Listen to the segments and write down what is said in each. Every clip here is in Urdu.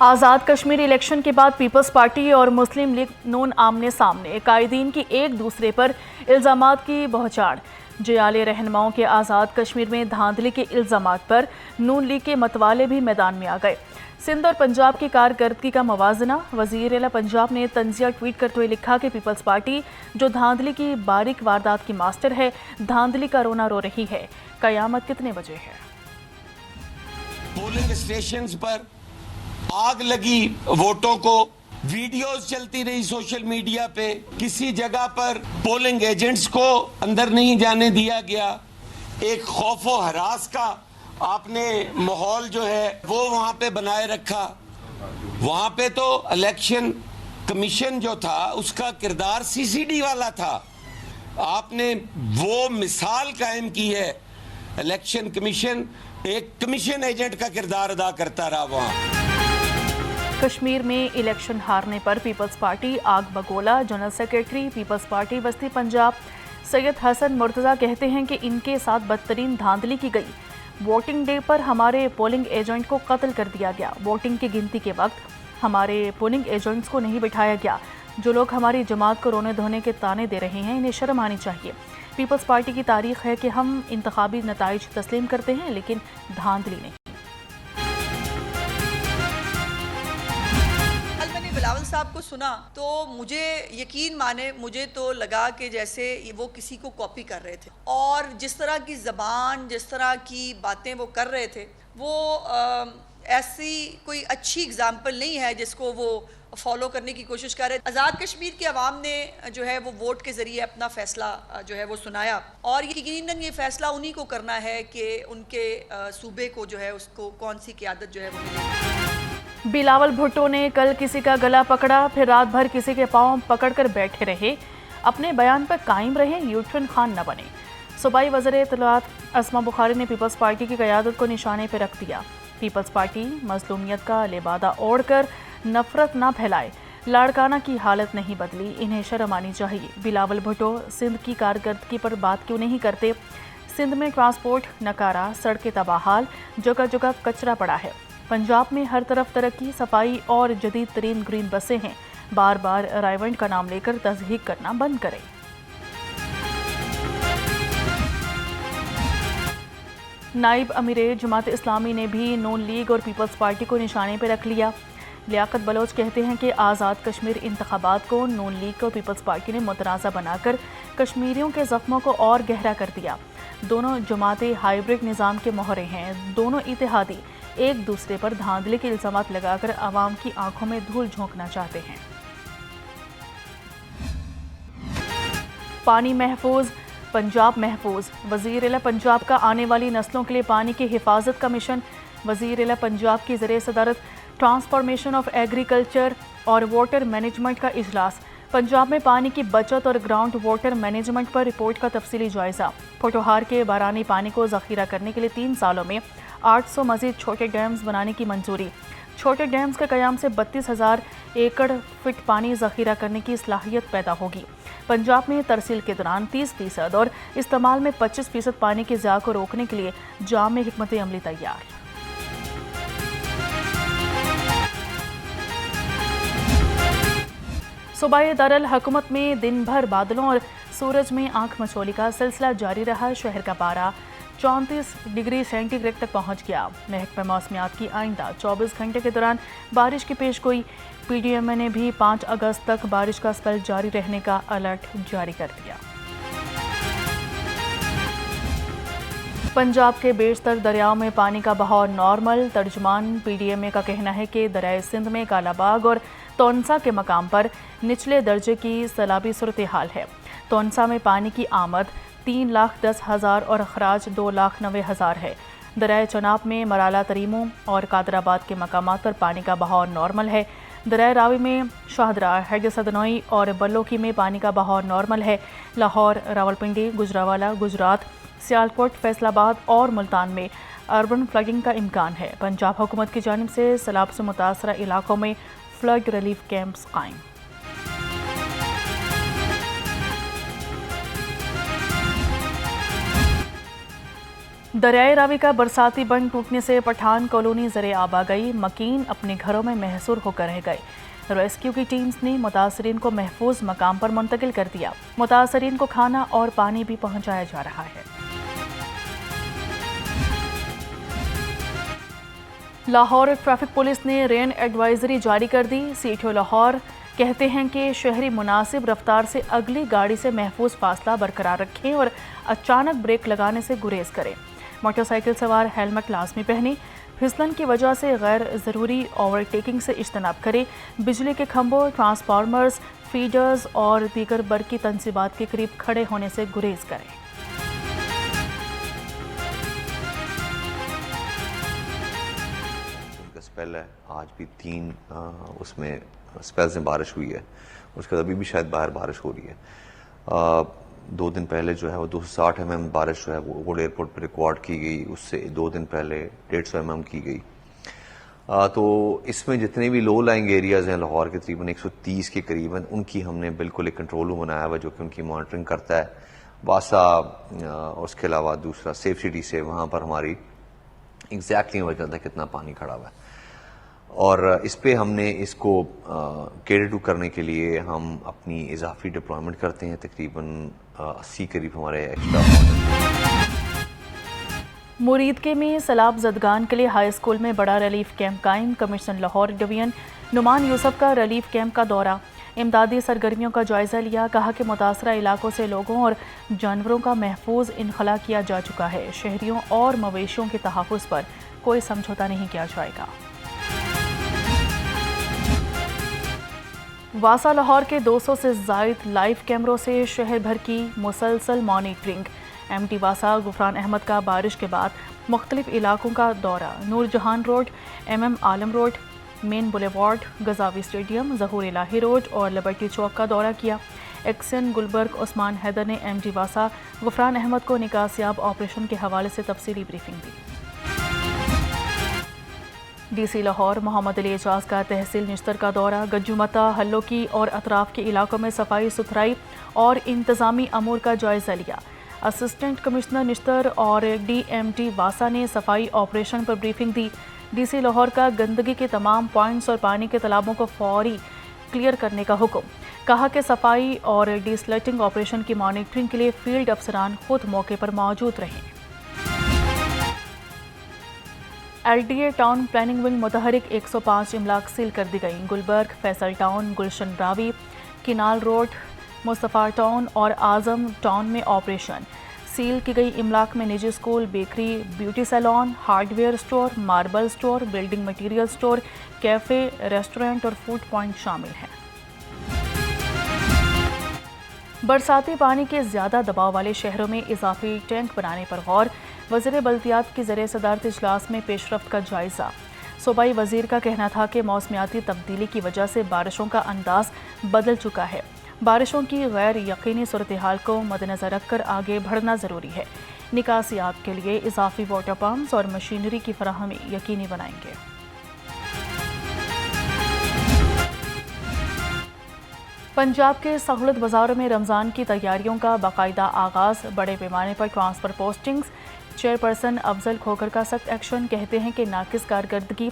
آزاد کشمیر الیکشن کے بعد پیپلز پارٹی اور مسلم لیگ نون آمنے سامنے، قائدین کی ایک دوسرے پر الزامات کی بہچاڑ۔ جعلی رہنماؤں کے آزاد کشمیر میں دھاندلی کے الزامات پر نون لیگ کے متوالے بھی میدان میں آ گئے۔ سندھ اور پنجاب کی کارکردگی کا موازنہ۔ وزیر اعلیٰ پنجاب نے طنزیہ ٹویٹ کرتے ہوئے لکھا کہ پیپلز پارٹی جو دھاندلی کی باریک واردات کی ماسٹر ہے، دھاندلی کا رونا رو رہی ہے۔ قیامت کتنے بجے ہے؟ پولنگ اسٹیشنز پر آگ لگی ووٹوں کو، ویڈیوز چلتی رہی سوشل میڈیا پہ، کسی جگہ پر پولنگ ایجنٹس کو اندر نہیں جانے دیا گیا، ایک خوف و ہراس کا آپ نے ماحول جو ہے وہ وہاں پہ بنائے رکھا۔ وہاں پہ تو الیکشن کمیشن جو تھا اس کا کردار سی سی ڈی والا تھا، آپ نے وہ مثال قائم کی ہے۔ الیکشن کمیشن ایک کمیشن ایجنٹ کا کردار ادا کرتا رہا وہاں۔ کشمیر میں الیکشن ہارنے پر پیپلز پارٹی آگ بگولا۔ جنرل سیکرٹری پیپلز پارٹی وسطی پنجاب سید حسن مرتضیٰ کہتے ہیں کہ ان کے ساتھ بدترین دھاندلی کی گئی۔ ووٹنگ ڈے پر ہمارے پولنگ ایجنٹ کو قتل کر دیا گیا۔ ووٹنگ کی گنتی کے وقت ہمارے پولنگ ایجنٹس کو نہیں بٹھایا گیا۔ جو لوگ ہماری جماعت کو رونے دھونے کے تانے دے رہے ہیں، انہیں شرم آنی چاہیے۔ پیپلز پارٹی کی تاریخ ہے کہ ہم انتخابی نتائج تسلیم کرتے ہیں لیکن دھاندلی نہیں۔ بلاول صاحب کو سنا تو مجھے یقین مانے، مجھے تو لگا کہ جیسے وہ کسی کو کاپی کر رہے تھے، اور جس طرح کی زبان، جس طرح کی باتیں وہ کر رہے تھے، وہ ایسی کوئی اچھی اگزامپل نہیں ہے جس کو وہ فالو کرنے کی کوشش کر رہے تھے۔ آزاد کشمیر کے عوام نے جو ہے وہ ووٹ کے ذریعے اپنا فیصلہ جو ہے وہ سنایا، اور یقیناً یہ فیصلہ انہی کو کرنا ہے کہ ان کے صوبے کو جو ہے اس کو کون سی قیادت جو ہے وہ ملے۔ بلاول بھٹو نے کل کسی کا گلا پکڑا، پھر رات بھر کسی کے پاؤں پکڑ کر بیٹھے رہے۔ اپنے بیان پر قائم رہے، یوٹرن خان نہ بنے۔ صوبائی وزیر اطلاعات اسما بخاری نے پیپلز پارٹی کی قیادت کو نشانے پہ رکھ دیا۔ پیپلز پارٹی مظلومیت کا لبادہ اوڑھ کر نفرت نہ پھیلائے، لاڑکانہ کی حالت نہیں بدلی، انہیں شرم آنی چاہیے۔ بلاول بھٹو سندھ کی کارکردگی پر بات کیوں نہیں کرتے؟ سندھ میں ٹرانسپورٹ نکارہ، سڑکیں تباہال، جگہ جگہ کچرا پڑا ہے۔ پنجاب میں ہر طرف ترقی، صفائی اور جدید ترین گرین بسیں ہیں۔ بار بار رائیونٹ کا نام لے کر تضحیک کرنا بند کریں۔ نائب امیر جماعت اسلامی نے بھی نون لیگ اور پیپلز پارٹی کو نشانے پہ رکھ لیا۔ لیاقت بلوچ کہتے ہیں کہ آزاد کشمیر انتخابات کو نون لیگ اور پیپلز پارٹی نے متنازع بنا کر کشمیریوں کے زخموں کو اور گہرا کر دیا۔ دونوں جماعتیں ہائیبرڈ نظام کے مہرے ہیں، دونوں اتحادی ایک دوسرے پر دھاندلی کے الزامات لگا کر عوام کی آنکھوں میں دھول جھونکنا چاہتے ہیں۔ پانی محفوظ، پنجاب محفوظ۔ وزیر اعلیٰ پنجاب کا آنے والی نسلوں کے لیے پانی کی حفاظت کا مشن۔ وزیر اعلیٰ پنجاب کی زیر صدارت ٹرانسفارمیشن آف ایگریکلچر اور واٹر مینجمنٹ کا اجلاس۔ پنجاب میں پانی کی بچت اور گراؤنڈ واٹر مینجمنٹ پر رپورٹ کا تفصیلی جائزہ۔ پوٹھوہار کے بارانی پانی کو ذخیرہ کرنے کے لیے 3 سالوں میں 800 مزید چھوٹے ڈیمز بنانے کی منظوری۔ چھوٹے ڈیمز کے قیام سے 32,000 ایکڑ فٹ پانی ذخیرہ کرنے کی صلاحیت پیدا ہوگی۔ پنجاب میں ترسیل کے دوران 30% اور استعمال میں 25% پانی کے ضیاع کو روکنے کے لیے جامع حکمت عملی تیار۔ صوبائی دارالحکومت میں دن بھر بادلوں اور سورج میں آنکھ مچولی کا سلسلہ جاری رہا۔ شہر کا پارہ 34 ڈگری سینٹی گریڈ تک پہنچ گیا۔ محکمہ موسمیات کی آئندہ 24 گھنٹے کے دوران بارش کی پیش گوئی۔ پی ڈی ایم اے نے بھی 5 اگست تک بارش کا سپیل جاری رہنے کا الرٹ جاری کر دیا۔ پنجاب کے بیشتر دریاؤں میں پانی کا بہاؤ نارمل۔ ترجمان پی ڈی ایم اے کا کہنا ہے کہ دریائے سندھ میں کالا باغ اور تونسا کے مقام پر نچلے درجے کی سیلابی صورتحال ہے۔ تونسا میں پانی کی آمد 3,10,000 اور اخراج 2,90,000 ہے۔ دریائے چناب میں مرالہ تریمو اور قادر آباد کے مقامات پر پانی کا بہاؤ نارمل ہے۔ دریائے راوی میں شاہدرہ، ہیڈ سدنوئی اور بلوکی میں پانی کا بہاؤ نارمل ہے۔ لاہور، راولپنڈی، گجرانوالہ، گجرات، سیالکوٹ، فیصل آباد اور ملتان میں اربن فلڈنگ کا امکان ہے۔ پنجاب حکومت کی جانب سے سیلاب سے متاثرہ علاقوں میں فلڈ ریلیف کیمپس قائم۔ دریائے راوی کا برساتی بند ٹوٹنے سے پٹھان کالونی زیر آب آ گئی، مکین اپنے گھروں میں محصور ہو کر رہ گئے۔ ریسکیو کی ٹیمز نے متاثرین کو محفوظ مقام پر منتقل کر دیا۔ متاثرین کو کھانا اور پانی بھی پہنچایا جا رہا ہے۔ لاہور ٹریفک پولیس نے رین ایڈوائزری جاری کر دی۔ CTO لاہور کہتے ہیں کہ شہری مناسب رفتار سے اگلی گاڑی سے محفوظ فاصلہ برقرار رکھیں اور اچانک بریک لگانے سے گریز کریں۔ موٹر سائیکل سوار ہیلمٹ لازمی پہنیں۔ پھسلن کی وجہ سے غیر ضروری اوورٹیکنگ سے اجتناب کریں۔ بجلی کے کھمبوں، ٹرانسفارمرز، فیڈرز اور دیگر برقی تنصیبات کے قریب کھڑے ہونے سے گریز کریں۔ اسپیل ہے، آج بھی 3 اس میں اسپیلز میں بارش ہوئی ہے، اس کے بعد ابھی بھی شاید باہر بارش ہو رہی ہے۔ 2 دن پہلے جو ہے وہ 260 mm بارش جو ہے وہ ووڈ ایئرپورٹ پہ ریکارڈ کی گئی، اس سے 2 دن پہلے 150 mm کی گئی۔ تو اس میں جتنے بھی لو لائنگ ایریاز ہیں لاہور کے تقریباً 130 کے قریب ہیں، ان کی ہم نے بالکل ایک کنٹرول روم بنایا ہوا جو کہ ان کی مانیٹرنگ کرتا ہے۔ واسا اس کے علاوہ دوسرا سیف سٹی سے وہاں پر ہماری ایگزیکٹلی وجہ تھا کتنا پانی کھڑا ہوا ہے، اور اس پہ ہم نے اس کو کیٹر ٹو کرنے کے لیے ہم اپنی اضافی ڈپلائمنٹ کرتے ہیں، تقریباً 80 قریب ہمارے ایکسٹرا۔ مریدکے میں سیلاب زدگان کے لیے ہائی اسکول میں بڑا ریلیف کیمپ قائم۔ کمشنر لاہور ڈویژن نعمان یوسف کا ریلیف کیمپ کا دورہ، امدادی سرگرمیوں کا جائزہ لیا۔ کہا کہ متاثرہ علاقوں سے لوگوں اور جانوروں کا محفوظ انخلا کیا جا چکا ہے، شہریوں اور مویشیوں کے تحفظ پر کوئی سمجھوتہ نہیں کیا جائے گا۔ واسا لاہور کے 200 سے زائد لائیو کیمروں سے شہر بھر کی مسلسل مانیٹرنگ۔ MD واسا غفران احمد کا بارش کے بعد مختلف علاقوں کا دورہ، نور جہان روڈ، MM عالم روڈ، مین بولیوارڈ، غزاوی اسٹیڈیم، ظہور الہی روڈ اور لبرٹی چوک کا دورہ کیا۔ ایکسن گلبرگ عثمان حیدر نے MD واسا غفران احمد کو نکاسیاب آپریشن کے حوالے سے تفصیلی بریفنگ دی۔ DC لاہور محمد علی اعجاز کا تحصیل نشتر کا دورہ، گجومتا، ہلوکی اور اطراف کے علاقوں میں صفائی ستھرائی اور انتظامی امور کا جائزہ لیا۔ اسسٹنٹ کمشنر نشتر اور DMD واسا نے صفائی آپریشن پر بریفنگ دی۔ DC لاہور کا گندگی کے تمام پوائنٹس اور پانی کے تالابوں کو فوری کلیئر کرنے کا حکم۔ کہا کہ صفائی اور ڈی سلٹنگ آپریشن کی مانیٹرنگ کے لیے فیلڈ افسران خود موقع پر موجود رہیں۔ LDA ٹاؤن پلاننگ ونگ متحرک 105 املاک سیل کر دی گئی۔ Gulberg, Faisal town, Gulshan Ravi, canal road, Mustafa town اور اعظم ٹاؤن میں آپریشن۔ سیل کی گئی املاک میں نجی school, bakery, beauty salon, hardware store, marble store, building material store, cafe, restaurant اور فوڈ پوائنٹ شامل ہیں۔ برساتی پانی کے زیادہ دباؤ والے شہروں میں اضافی ٹینک بنانے پر غور، وزیر بلدیات کی زیر صدارت اجلاس میں پیش رفت کا جائزہ۔ صوبائی وزیر کا کہنا تھا کہ موسمیاتی تبدیلی کی وجہ سے بارشوں کا انداز بدل چکا ہے، بارشوں کی غیر یقینی صورتحال کو مد نظر رکھ کر آگے بڑھنا ضروری ہے۔ نکاسیات کے لیے اضافی واٹر پمپس اور مشینری کی فراہمی یقینی بنائیں گے۔ پنجاب کے سہولت بازاروں میں رمضان کی تیاریوں کا باقاعدہ آغاز، بڑے پیمانے پر ٹرانسفر پوسٹنگز۔ چیئرپرسن افضل کھوکھر کا سخت ایکشن، کہتے ہیں کہ ناقص کارکردگی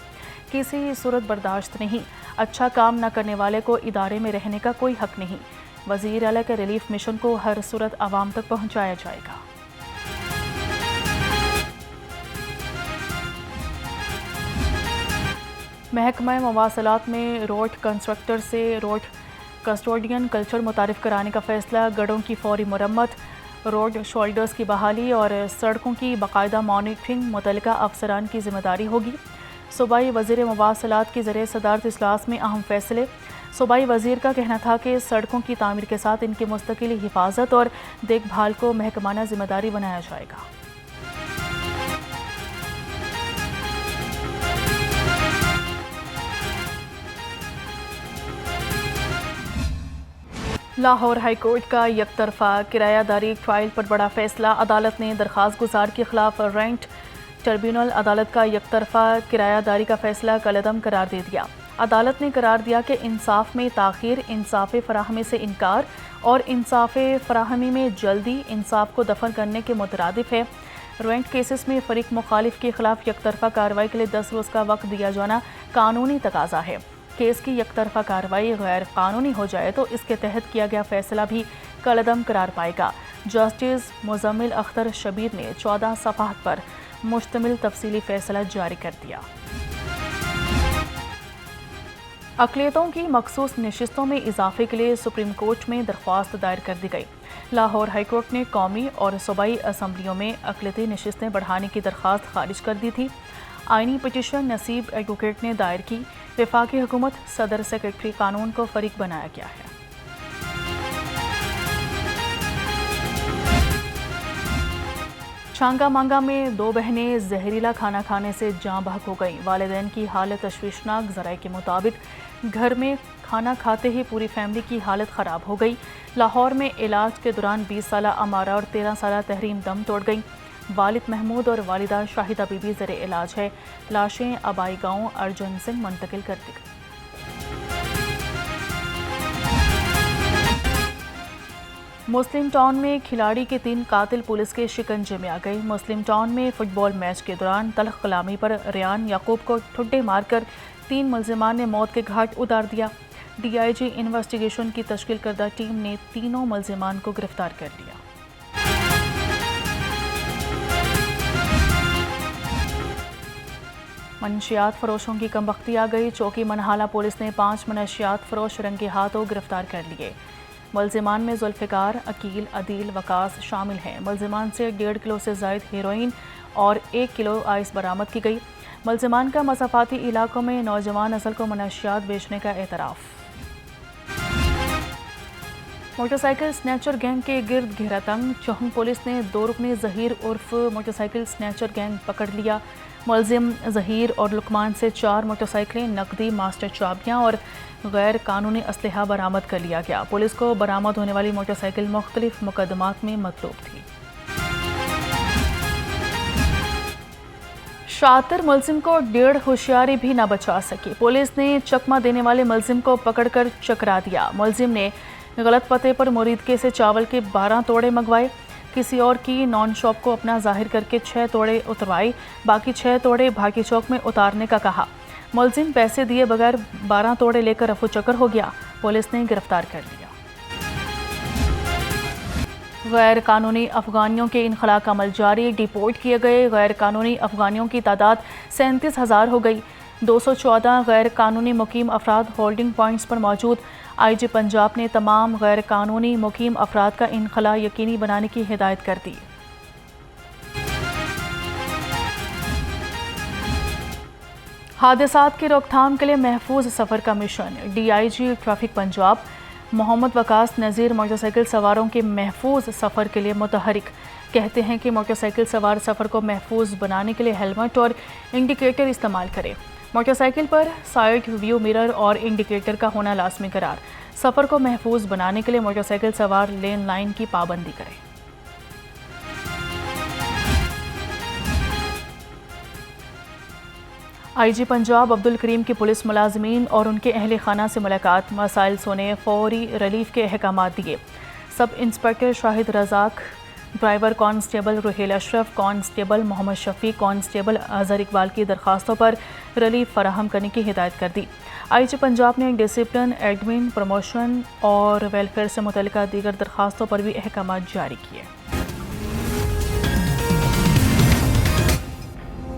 کسی صورت برداشت نہیں، اچھا کام نہ کرنے والے کو ادارے میں رہنے کا کوئی حق نہیں۔ وزیر اعلیٰ کے ریلیف مشن کو ہر صورت عوام تک پہنچایا جائے گا۔ محکمہ مواصلات میں روڈ کنسٹرکٹر سے روڈ کسٹوڈین کلچر متعارف کرانے کا فیصلہ، گڑھوں کی فوری مرمت، روڈ شولڈرز کی بحالی اور سڑکوں کی باقاعدہ مانیٹرنگ متعلقہ افسران کی ذمہ داری ہوگی۔ صوبائی وزیر مواصلات کی زیر صدارت اجلاس میں اہم فیصلے۔ صوبائی وزیر کا کہنا تھا کہ سڑکوں کی تعمیر کے ساتھ ان کی مستقل حفاظت اور دیکھ بھال کو محکمانہ ذمہ داری بنایا جائے گا۔ لاہور ہائی کورٹ کا یک طرفہ کرایہ داری ٹرائل پر بڑا فیصلہ، عدالت نے درخواست گزار کے خلاف رینٹ ٹربیونل عدالت کا یک طرفہ کرایہ داری کا فیصلہ کالعدم قرار دے دیا۔ عدالت نے قرار دیا کہ انصاف میں تاخیر انصاف فراہمی سے انکار اور انصاف فراہمی میں جلدی انصاف کو دفن کرنے کے مترادف ہے۔ رینٹ کیسز میں فریق مخالف کے خلاف یک طرفہ کارروائی کے لیے 10 روز کا وقت دیا جانا قانونی تقاضا ہے۔ کیس کی یک طرفہ کارروائی غیر قانونی ہو جائے تو اس کے تحت کیا گیا فیصلہ بھی کالعدم قرار پائے گا۔ جسٹس مزمل اختر شبیر نے 14 صفحات پر مشتمل تفصیلی فیصلہ جاری کر دیا۔ اقلیتوں کی مخصوص نشستوں میں اضافے کے لیے سپریم کورٹ میں درخواست دائر کر دی گئی۔ لاہور ہائی کورٹ نے قومی اور صوبائی اسمبلیوں میں اقلیتی نشستیں بڑھانے کی درخواست خارج کر دی تھی۔ آئینی پٹیشن نصیب ایڈوکیٹ نے دائر کی۔ وفاقی حکومت صدر سیکرٹری قانون کو فریق بنایا گیا ہے۔ چھانگا مانگا میں 2 بہنیں زہریلا کھانا کھانے سے جاں بحق ہو گئیں۔ والدین کی حالت تشویشناک، ذرائع کے مطابق گھر میں کھانا کھاتے ہی پوری فیملی کی حالت خراب ہو گئی۔ لاہور میں علاج کے دوران 20 سالہ امارہ اور 13 سالہ تحریم دم توڑ گئیں۔ والد محمود اور والدہ شاہدہ بی بی زیر علاج ہے۔ لاشیں آبائی گاؤں ارجن سنگھ منتقل کر دی گئی۔ مسلم ٹاؤن میں کھلاڑی کے 3 قاتل پولیس کے شکنجے میں آ گئے۔ مسلم ٹاؤن میں فٹ بال میچ کے دوران تلخ کلامی پر ریان یعقوب کو ٹھڈے مار کر 3 ملزمان نے موت کے گھاٹ اتار دیا۔ ڈی آئی جی انویسٹیگیشن کی تشکیل کردہ ٹیم نے تینوں ملزمان کو گرفتار کر لیا۔ منشیات فروشوں کی کم بختی آ گئی۔ چوکی منہالہ پولیس نے 5 منشیات فروش رنگے ہاتھوں گرفتار کر لیے۔ ملزمان میں ذوالفقار، عقیل، عدیل، وقاص شامل ہیں۔ ملزمان سے 1.5 کلو سے زائد ہیروئن اور 1 کلو آئس برآمد کی گئی۔ ملزمان کا مضافاتی علاقوں میں نوجوان نسل کو منشیات بیچنے کا اعتراف۔ موٹر سائیکل سنیچر گینگ کے گرد گھیرا تنگ، چوہنگ پولیس نے 2 رکنی ظہیر عرف موٹر سائیکل سنیچر گینگ پکڑ لیا۔ ملزم ظہیر اور لقمان سے 4 موٹر سائیکلیں، نقدی، ماسٹر چابیاں اور غیر قانونی اسلحہ برآمد کر لیا گیا۔ پولیس کو برآمد ہونے والی موٹر سائیکل مختلف مقدمات میں مطلوب تھی۔ شاطر ملزم کو 1.5 ہوشیاری بھی نہ بچا سکی۔ پولیس نے چکمہ دینے والے ملزم کو پکڑ کر چکرا دیا۔ ملزم نے غلط پتے پر مریدکے سے چاول کے 12 توڑے منگوائے۔ کسی اور کی نان شاپ کو اپنا ظاہر کر کے 6 توڑے اتروائے، باقی 6 توڑے بھاگی چوک میں اتارنے کا کہا۔ ملزم پیسے دیے بغیر 12 توڑے لے کر رفو چکر ہو گیا۔ پولیس نے گرفتار کر لیا۔ غیر قانونی افغانیوں کے انخلاء کا عمل جاری، ڈیپورٹ کیے گئے غیر قانونی افغانیوں کی تعداد 37,000 ہو گئی۔ 214 غیر قانونی مقیم افراد ہولڈنگ پوائنٹس پر موجود۔ آئی جی پنجاب نے تمام غیر قانونی مقیم افراد کا انخلاء یقینی بنانے کی ہدایت کر دی۔ حادثات کی روک تھام کے لیے محفوظ سفر کا mission, D I G traffic Punjab Muhammad Waqas Nazir motorcycle سواروں کے محفوظ سفر کے لیے متحرک۔ کہتے ہیں کہ موٹر سائیکل سوار سفر کو محفوظ بنانے کے لیے ہیلمٹ اور انڈیکیٹر استعمال کرے۔ موٹر سائیکل پر سائیڈ ویو مرر اور انڈیکیٹر کا ہونا لازمی قرار۔ سفر کو محفوظ بنانے کے لیے موٹر سائیکل سوار لین لائن کی پابندی کرے۔ آئی جی پنجاب عبدالکریم کی پولیس ملازمین اور ان کے اہل خانہ سے ملاقات، مسائل سنے، فوری ریلیف کے احکامات دیے۔ سب انسپکٹر شاہد رزاق، ڈرائیور کانسٹیبل روہیل اشرف، کانسٹیبل محمد شفیع، کانسٹیبل اظہر اقبال کی درخواستوں پر ریلیف فراہم کرنے کی ہدایت کر دی۔ آئی جی پنجاب نے ڈسپلن، ایڈمن، پروموشن اور ویلفیئر سے متعلقہ دیگر درخواستوں پر بھی احکامات جاری کیے۔